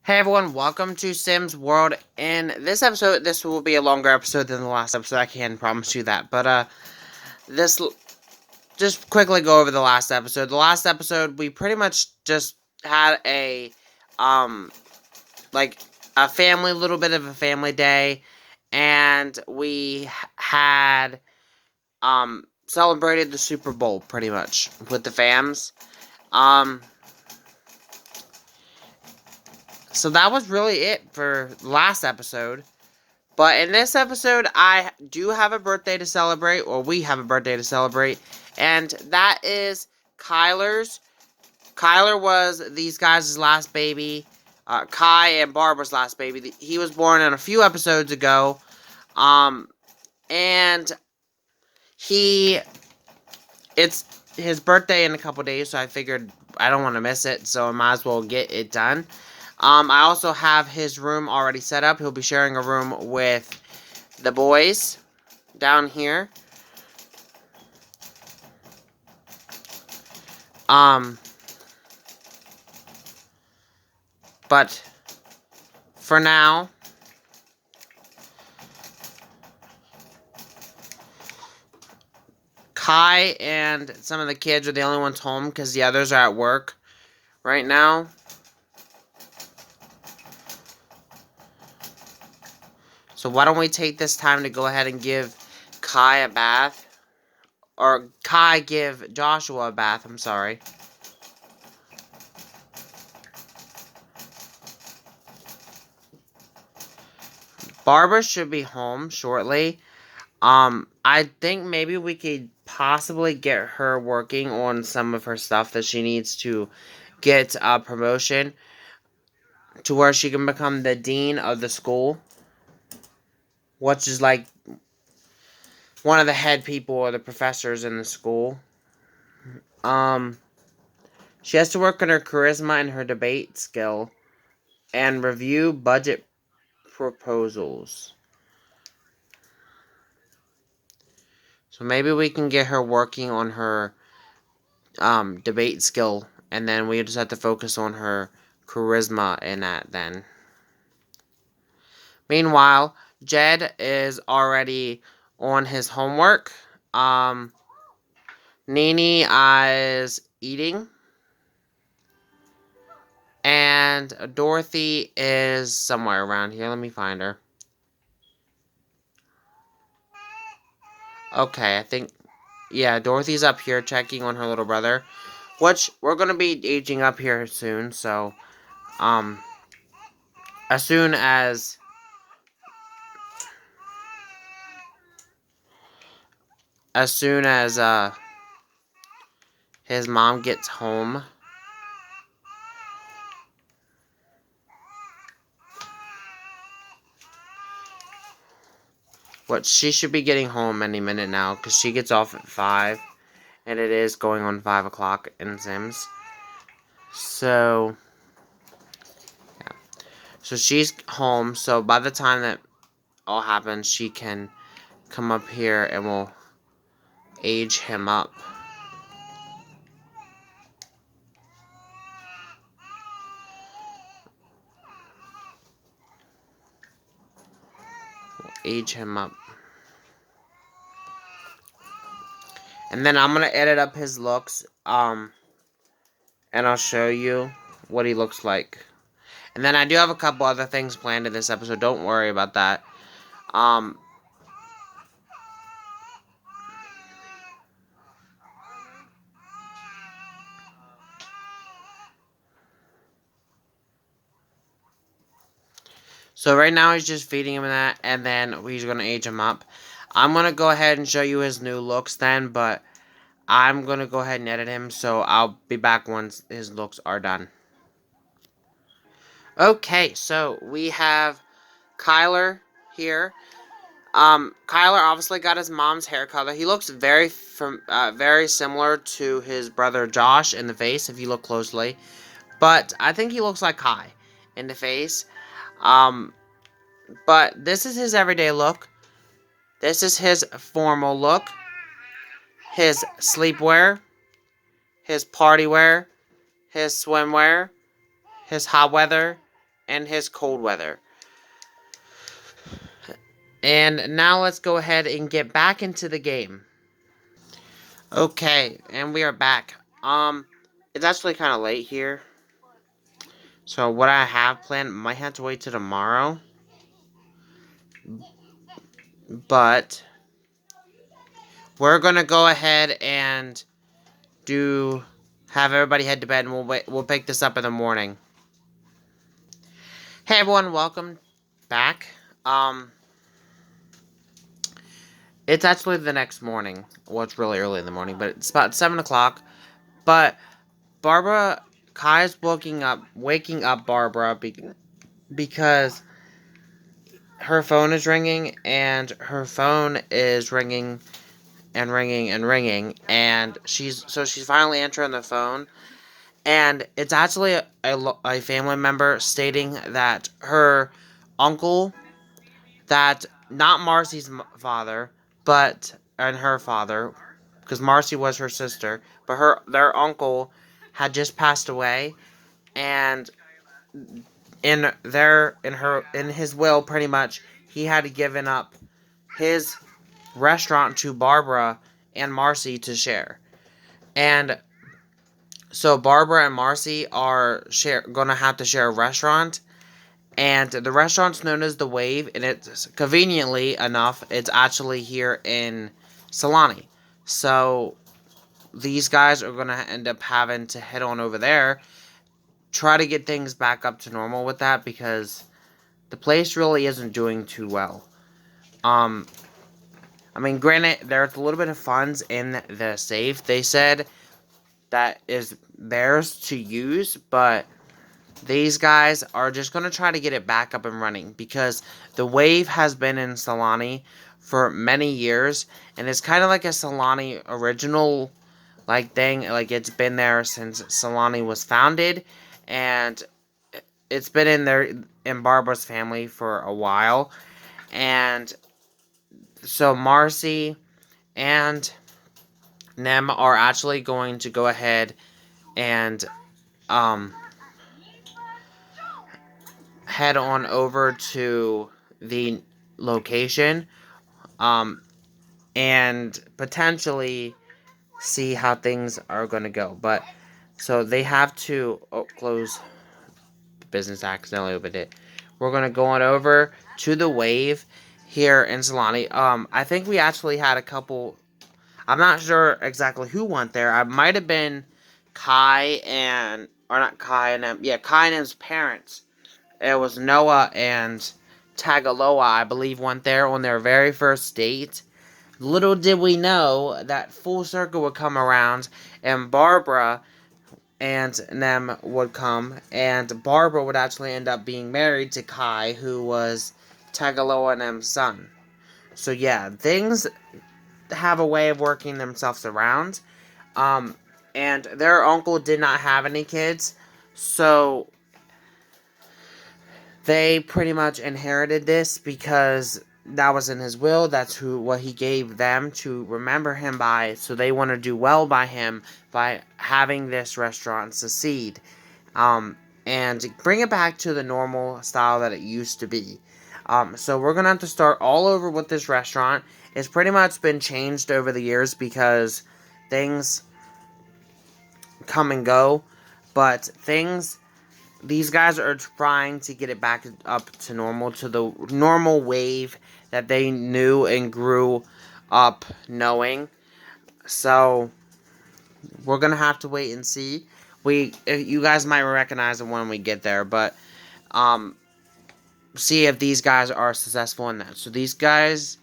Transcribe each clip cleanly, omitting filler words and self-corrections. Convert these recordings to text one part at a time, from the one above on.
Hey everyone, welcome to Sims World. In this episode, this will be a longer episode than the last episode, I can promise you that. But, this, just quickly go over the last episode. The last episode, we pretty much just had um, like, a little bit of a family day. And we had, celebrated the Super Bowl, pretty much, with the fams. So that was really it for last episode. But in this episode, I do have a birthday to celebrate, or we have a birthday to celebrate, and that is Kyler's. Kyler was these guys' last baby, Kai and Barbara's last baby. He was born in a few episodes ago, and it's his birthday in a couple days, so I figured I don't want to miss it, so I might as well get it done. I also have his room already set up. He'll be sharing a room with the boys down here. But for now, Kai and some of the kids are the only ones home because the others are at work right now. So why don't we take this time to go ahead and give Kai a bath? Or Kai give Joshua a bath, I'm sorry. Barbara should be home shortly. I think maybe we could possibly get her working on some of her stuff that she needs to get a promotion to where she can become the dean of the school, which is like one of the head people or the professors in the school. She has to work on her charisma and her debate skill and review budget proposals. So maybe we can get her working on her debate skill, and then we just have to focus on her charisma in that then. Meanwhile, Jed is already on his homework. Nini is eating. And Dorothy is somewhere around here. Let me find her. Okay, I think... Yeah, Dorothy's up here checking on her little brother. Which, we're going to be aging up here soon, so... As soon as... his mom gets home... What, she should be getting home any minute now, because she gets off at 5. And it is going on 5 o'clock in Sims. So... yeah. So she's home, so by the time that all happens, she can come up here and we'll age him up. Age him up. And then I'm gonna edit up his looks, and I'll show you what he looks like. And then I do have a couple other things planned in this episode, don't worry about that. So right now he's just feeding him that, and then he's gonna age him up. I'm gonna go ahead and show you his new looks then, but I'm gonna go ahead and edit him, so I'll be back once his looks are done. Okay, so we have Kyler here. Kyler obviously got his mom's hair color. He looks very similar to his brother Josh in the face, if you look closely. But I think he looks like Kai in the face. But this is his everyday look. This is his formal look. His sleepwear. His party wear. His swimwear. His hot weather. and his cold weather. And now let's go ahead and get back into the game. Okay, and we are back. It's actually kind of late here. So what I have planned might have to wait till tomorrow. But we're gonna go ahead and have everybody head to bed, and we'll pick this up in the morning. Hey everyone, welcome back. It's actually the next morning. Well, it's really early in the morning, but it's about 7 o'clock. But Kai's waking up Barbara because her phone is ringing, and her phone is ringing and ringing and ringing, and she's finally answering the phone, and it's actually a family member stating that her uncle, that not Marcy's father, but and her father, because Marcy was her sister, but their uncle had just passed away, and in his will, pretty much he had given up his restaurant to Barbara and Marcy to share. And so Barbara and Marcy are gonna have to share a restaurant, and the restaurant's known as the Wave, and it's conveniently enough, it's actually here in Solani. So these guys are gonna end up having to head on over there, try to get things back up to normal with that, because the place really isn't doing too well. I mean, granted, there's a little bit of funds in the safe, they said, that is theirs to use, but these guys are just going to try to get it back up and running, because the Wave has been in Solani for many years, and it's kind of like a Solani original thing. Like, it's been there since Solani was founded, and it's been in Barbara's family for a while. And so Marcy and Nem are actually going to go ahead and head on over to the location, and potentially see how things are going to go. But so they have to close the business accidentally opened it. We're going to go on over to the Wave here in Solani. I think we actually had a couple. I'm not sure exactly who went there. I might have been Kai and, or not Kai and him. Yeah, Kai and his parents. It was Noah and Tagaloa, I believe, went there on their very first date. Little did we know that full circle would come around, and Barbara and them would come, and Barbara would actually end up being married to Kai, who was Tagaloa and them's son. So yeah, things have a way of working themselves around. And their uncle did not have any kids, so they pretty much inherited this because that was in his will. That's what he gave them to remember him by. So they want to do well by him by having this restaurant succeed, and bring it back to the normal style that it used to be. So we're gonna have to start all over with this restaurant. It's pretty much been changed over the years because things come and go, but these guys are trying to get it back up to normal, to the normal Wave that they knew and grew up knowing. So we're gonna have to wait and see. You guys might recognize them when we get there, but see if these guys are successful in that. So these guys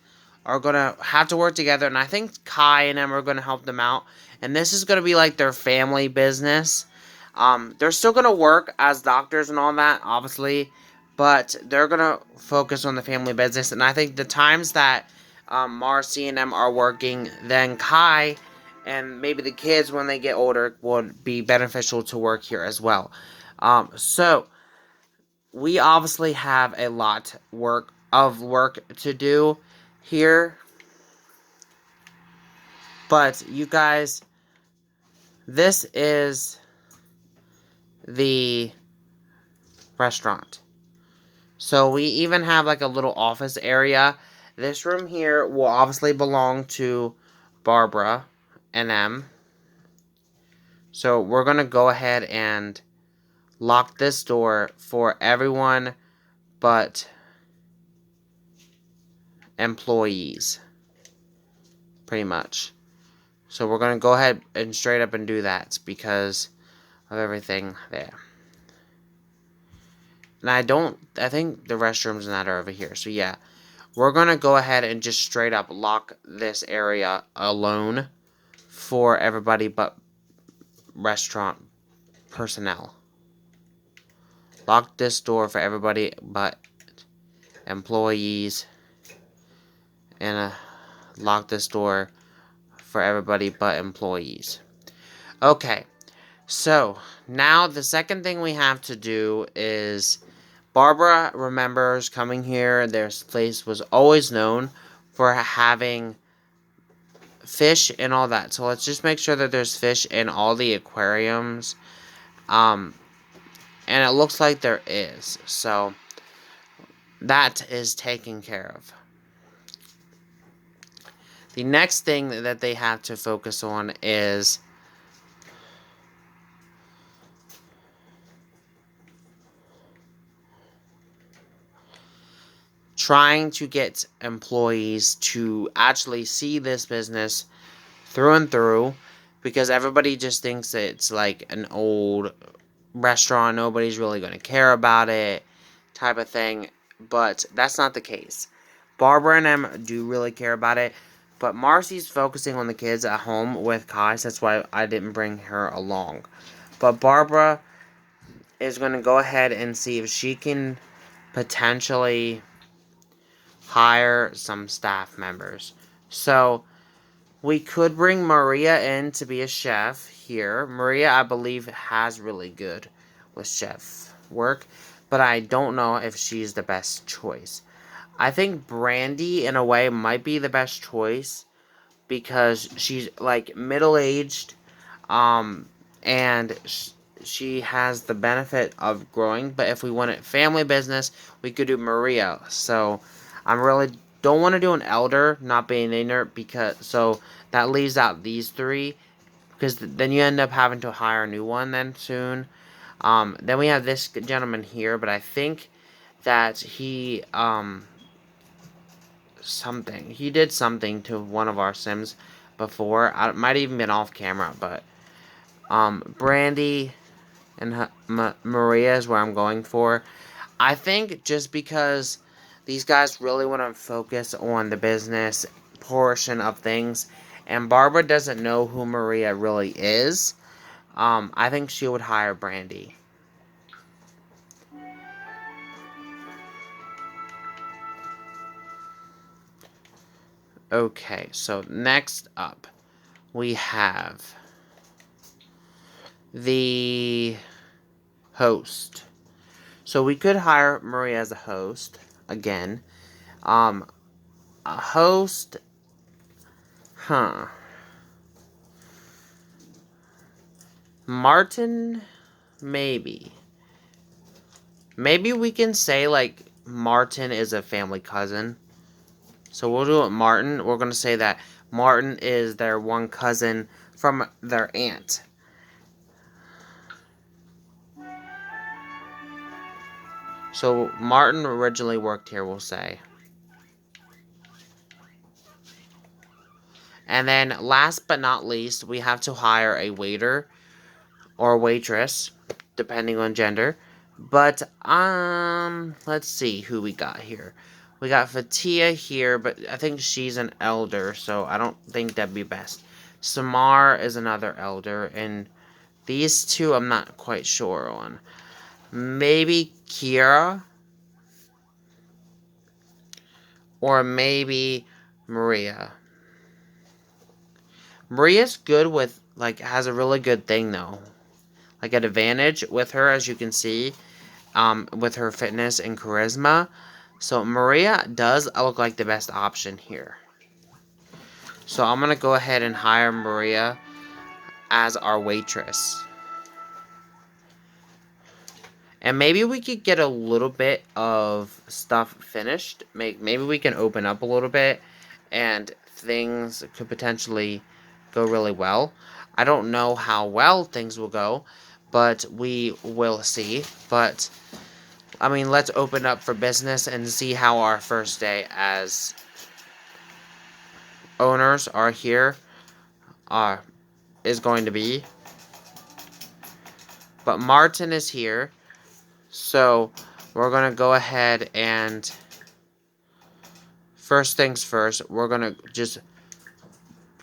are gonna have to work together, and I think Kai and them are gonna help them out. And this is gonna be like their family business. They're still gonna work as doctors and all that, obviously, but they're gonna focus on the family business. And I think the times that Marcy and them are working, then Kai and maybe the kids when they get older would be beneficial to work here as well. So we obviously have a lot of work to do here, but you guys, this is the restaurant. So we even have like a little office area. This room here will obviously belong to Barbara and M. So we're going to go ahead and lock this door for everyone but employees. Pretty much. So we're going to go ahead and straight up and do that because of everything there. And I think the restrooms and that are over here. So yeah, we're going to go ahead and just straight up lock this area alone for everybody but restaurant personnel. Lock this door for everybody but employees. And lock this door for everybody but employees. Okay, so now the second thing we have to do is Barbara remembers coming here. Their place was always known for having fish and all that. So let's just make sure that there's fish in all the aquariums. And it looks like there is. So that is taken care of. The next thing that they have to focus on is trying to get employees to actually see this business through and through, because everybody just thinks it's like an old restaurant, nobody's really going to care about it type of thing, but that's not the case. Barbara and Em do really care about it, but Marcy's focusing on the kids at home with Kai, so that's why I didn't bring her along. But Barbara is going to go ahead and see if she can potentially hire some staff members. So we could bring Maria in to be a chef here. Maria, I believe, has really good with chef work, but I don't know if she's the best choice. I think Brandy, in a way, might be the best choice because she's like middle-aged, and she has the benefit of growing. But if we wanted family business, we could do Maria. So I really don't want to do an elder, not being ignorant, because so that leaves out these three, because then you end up having to hire a new one then soon. Then we have this gentleman here, but I think that he did something to one of our Sims before. It might have even been off camera, but Brandy and Maria is where I'm going for. I think just because these guys really want to focus on the business portion of things, and Barbara doesn't know who Maria really is, I think she would hire Brandy. Okay, so next up, we have the host. So we could hire Maria as a host again. A host, Martin, maybe. Maybe we can say like Martin is a family cousin. So we'll do it Martin. We're going to say that Martin is their one cousin from their aunt. So Martin originally worked here, we'll say. And then last but not least, we have to hire a waiter or waitress, depending on gender. But let's see who we got here. We got Fatia here, but I think she's an elder, so I don't think that'd be best. Samar is another elder, and these two I'm not quite sure on. Maybe Kira, or maybe Maria. Maria's good with, like, has a really good thing, though. Like, an advantage with her, as you can see, with her fitness and charisma. So, Maria does look like the best option here. So, I'm going to go ahead and hire Maria as our waitress. And maybe we could get a little bit of stuff finished. Maybe we can open up a little bit and things could potentially go really well. I don't know how well things will go, but we will see. But, I mean, let's open up for business and see how our first day as owners are here is going to be. But Martin is here, so we're going to go ahead and first things first, we're going to just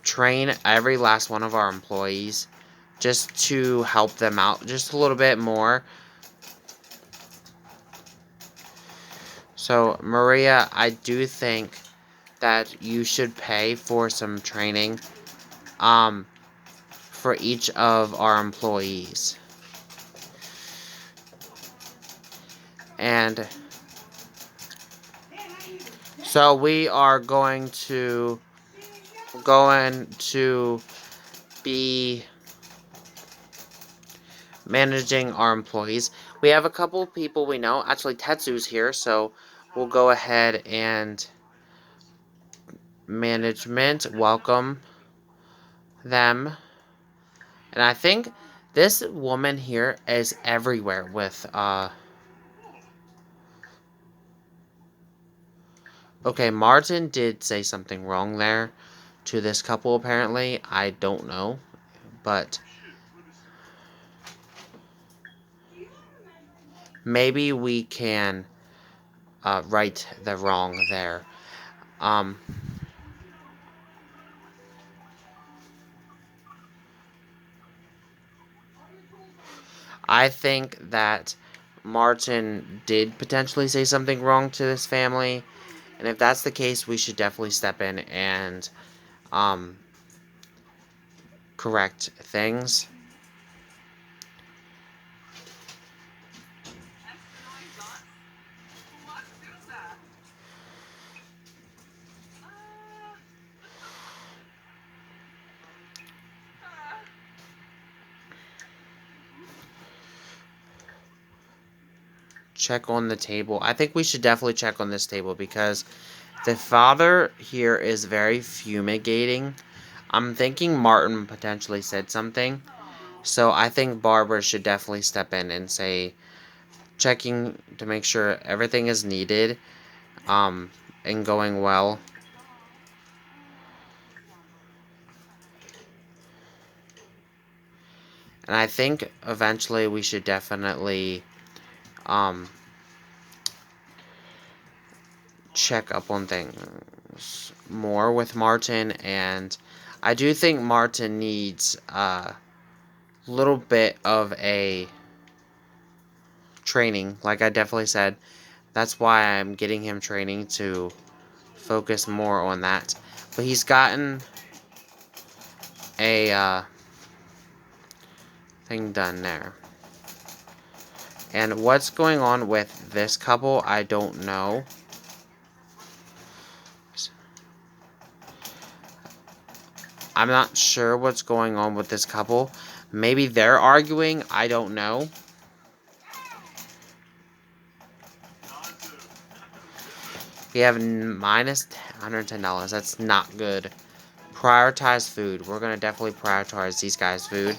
train every last one of our employees just to help them out just a little bit more. So, Maria, I do think that you should pay for some training for each of our employees. And so we are going to be managing our employees. We have a couple of people we know. Actually, Tetsu's here, so we'll go ahead and management welcome them. And I think this woman here is everywhere with okay, Martin did say something wrong there to this couple apparently. I don't know, but maybe we can right the wrong there. I think that Martin did potentially say something wrong to this family, and if that's the case, we should definitely step in and correct things. Check on the table. I think we should definitely check on this table because the father here is very fumigating. I'm thinking Martin potentially said something. So I think Barbara should definitely step in and say, checking to make sure everything is needed and going well. And I think eventually we should definitely check up on things more with Martin, and I do think Martin needs a little bit of a training, like I definitely said. That's why I'm getting him training to focus more on that. But he's gotten a thing done there. And what's going on with this couple, I don't know. I'm not sure what's going on with this couple. Maybe they're arguing, I don't know. We have minus $110. That's not good. Prioritize food. We're going to definitely prioritize these guys' food.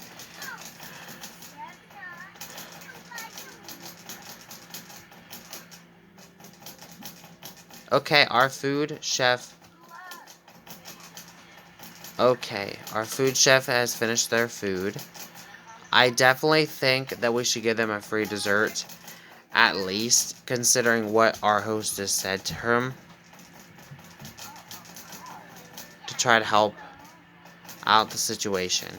Okay, our food chef. Okay, our food chef has finished their food. I definitely think that we should give them a free dessert. At least, considering what our hostess said to him. To try to help out the situation.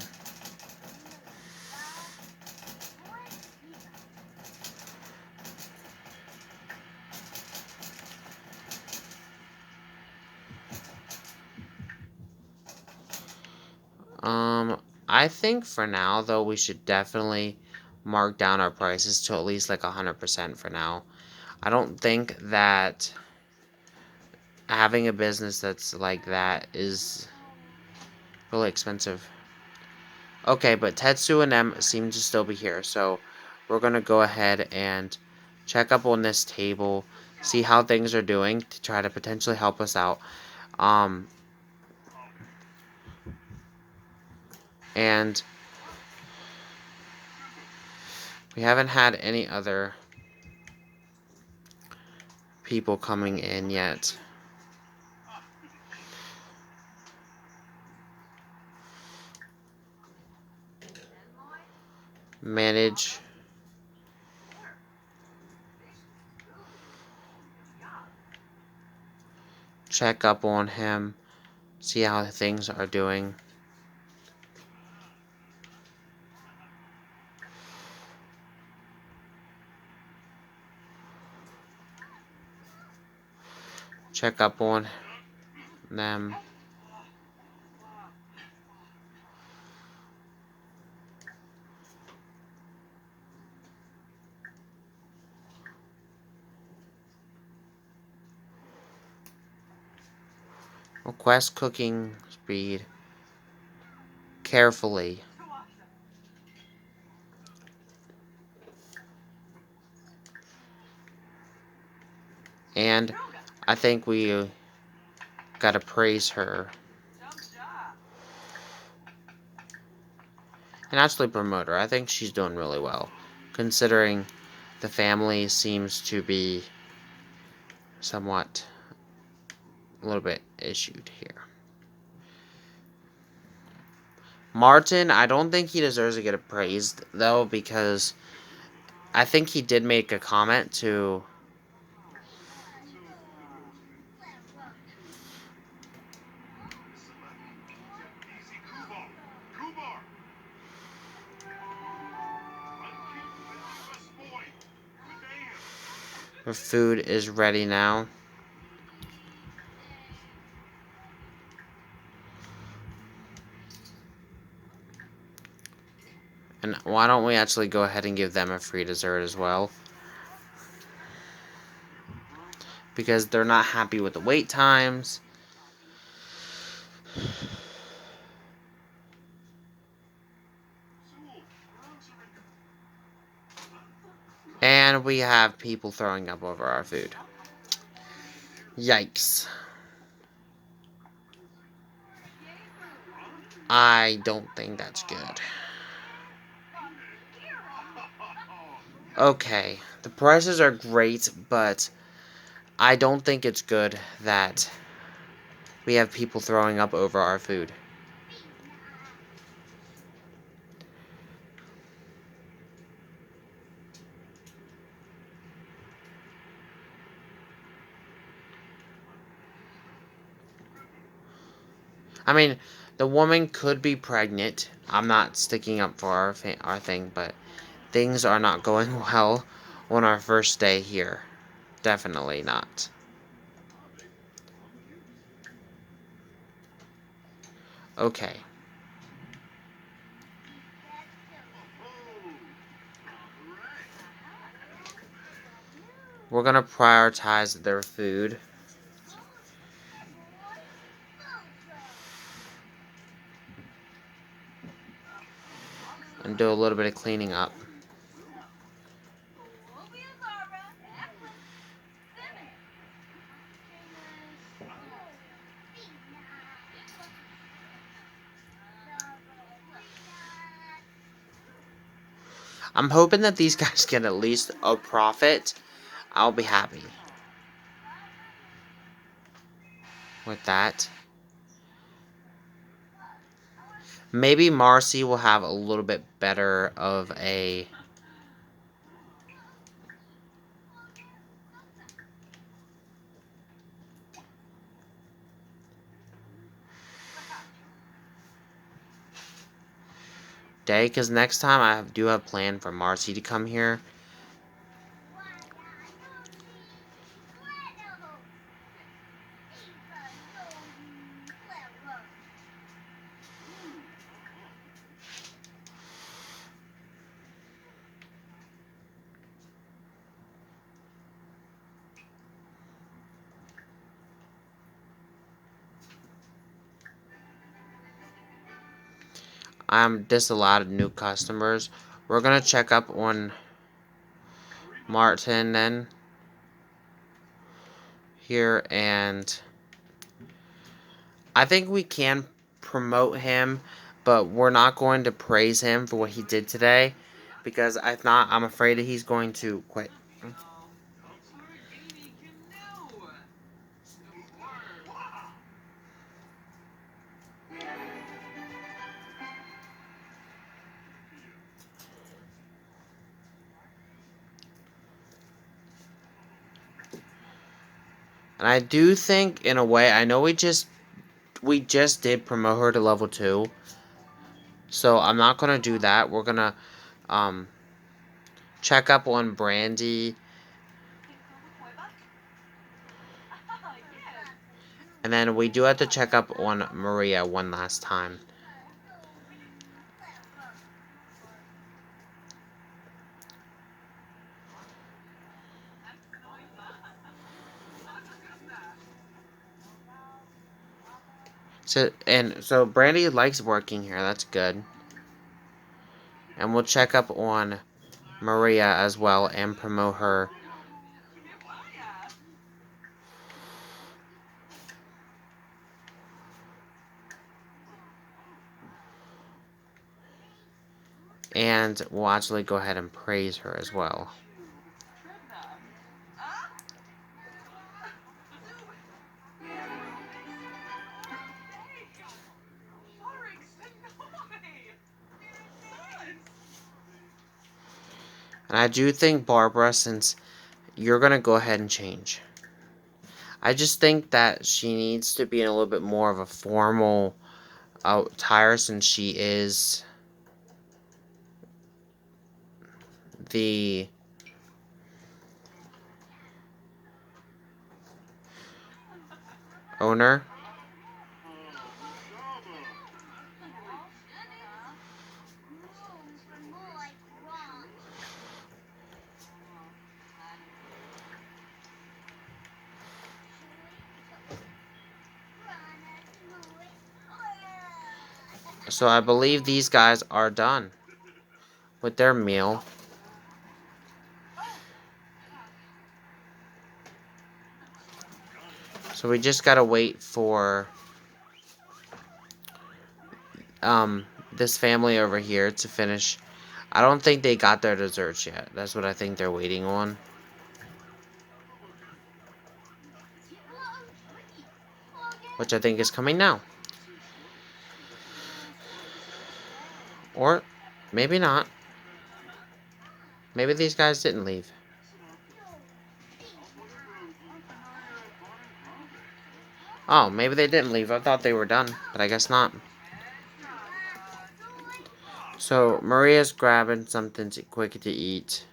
I think for now, though, we should definitely mark down our prices to at least like 100% for now. I don't think that having a business that's like that is really expensive. Okay, but Tetsu and them seem to still be here, so we're going to go ahead and check up on this table, see how things are doing to try to potentially help us out. And we haven't had any other people coming in yet. Manage. Check up on him. See how things are doing. Check up on them. Request cooking speed carefully. And I think we gotta praise her. And actually promote her. I think she's doing really well, considering the family seems to be somewhat a little bit issued here. Martin, I don't think he deserves to get praised, though, because I think he did make a comment to... Her food is ready now. And why don't we actually go ahead and give them a free dessert as well? Because they're not happy with the wait times. And we have people throwing up over our food. Yikes. I don't think that's good. Okay, the prices are great, but I don't think it's good that we have people throwing up over our food. I mean, the woman could be pregnant. I'm not sticking up for our thing, but things are not going well on our first day here. Definitely not. Okay. We're gonna prioritize their food. And do a little bit of cleaning up. I'm hoping that these guys get at least a profit. I'll be happy with that. Maybe Marcy will have a little bit better of a... day, because next time I do have planned for Marcy to come here. I'm disallowed new customers. We're gonna check up on Martin then here, and I think we can promote him, but we're not going to praise him for what he did today, because if not, I'm afraid that he's going to quit. And I do think, in a way, I know we just did promote her to level 2, so I'm not gonna do that. We're gonna um check up on Brandy, and then we do have to check up on Maria one last time. So Brandy likes working here. That's good. And we'll check up on Maria as well and promote her. And we'll actually go ahead and praise her as well. And I do think, Barbara, since you're going to go ahead and change, I just think that she needs to be in a little bit more of a formal attire, since she is the owner. So I believe these guys are done with their meal. So we just gotta wait for this family over here to finish. I don't think they got their desserts yet. That's what I think they're waiting on. Which I think is coming now. Or maybe not. Maybe these guys didn't leave. Oh, maybe they didn't leave. I thought they were done, but I guess not. So Maria's grabbing something quick to eat.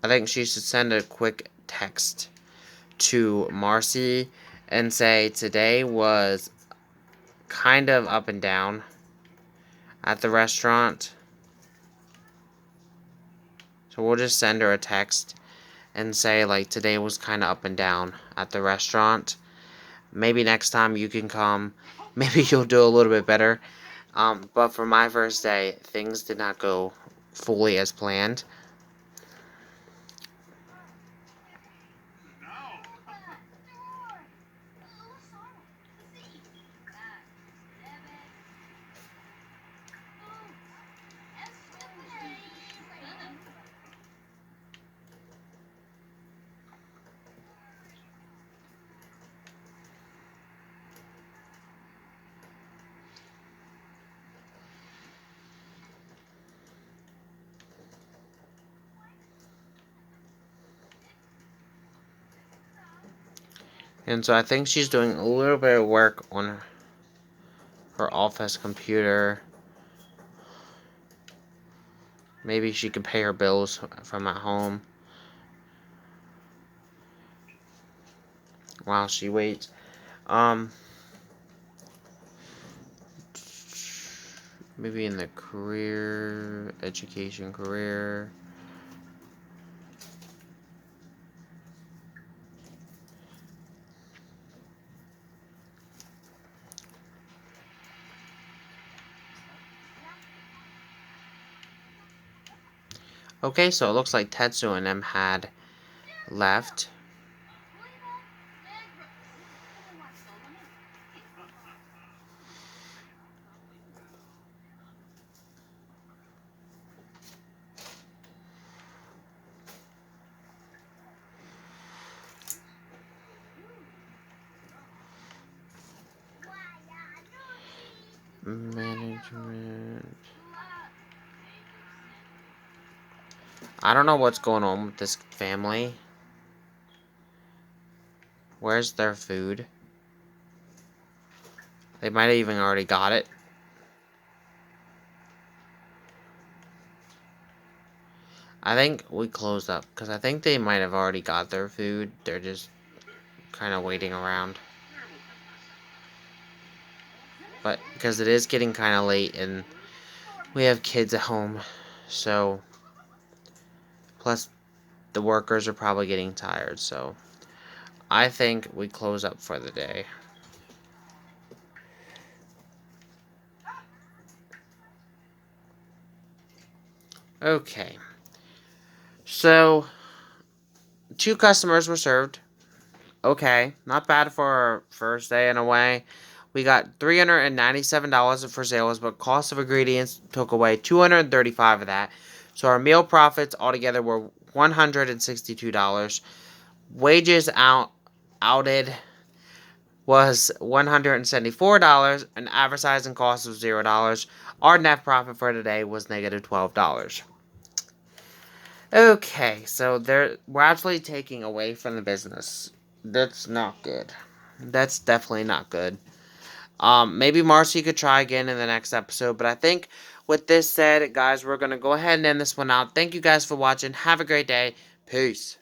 I think she should send a quick text to Marcy and say today was kind of up and down at the restaurant. So we'll just send her a text and say, like, today was kind of up and down at the restaurant. Maybe next time you can come. Maybe you'll do a little bit better. But for my first day, things did not go fully as planned. And so I think she's doing a little bit of work on her office computer. Maybe she could pay her bills from at home while she waits. Maybe in the education career. Okay, so it looks like Tetsu and them had left. Management. I don't know what's going on with this family. Where's their food? They might have even already got it. I think we closed up because I think they might have already got their food. They're just kind of waiting around. But because it is getting kind of late and we have kids at home, so plus the workers are probably getting tired, so I think we close up for the day. Okay. So 2 customers were served. Okay, not bad for our first day in a way. We got $397 for sales, but cost of ingredients took away $235 of that. So our meal profits altogether were $162. Wages outed was $174, and advertising cost was $0. Our net profit for today was negative $12. Okay, so we're actually taking away from the business. That's not good. That's definitely not good. Maybe Marcy could try again in the next episode, but I think with this said, guys, we're gonna go ahead and end this one out. Thank you guys for watching. Have a great day. Peace.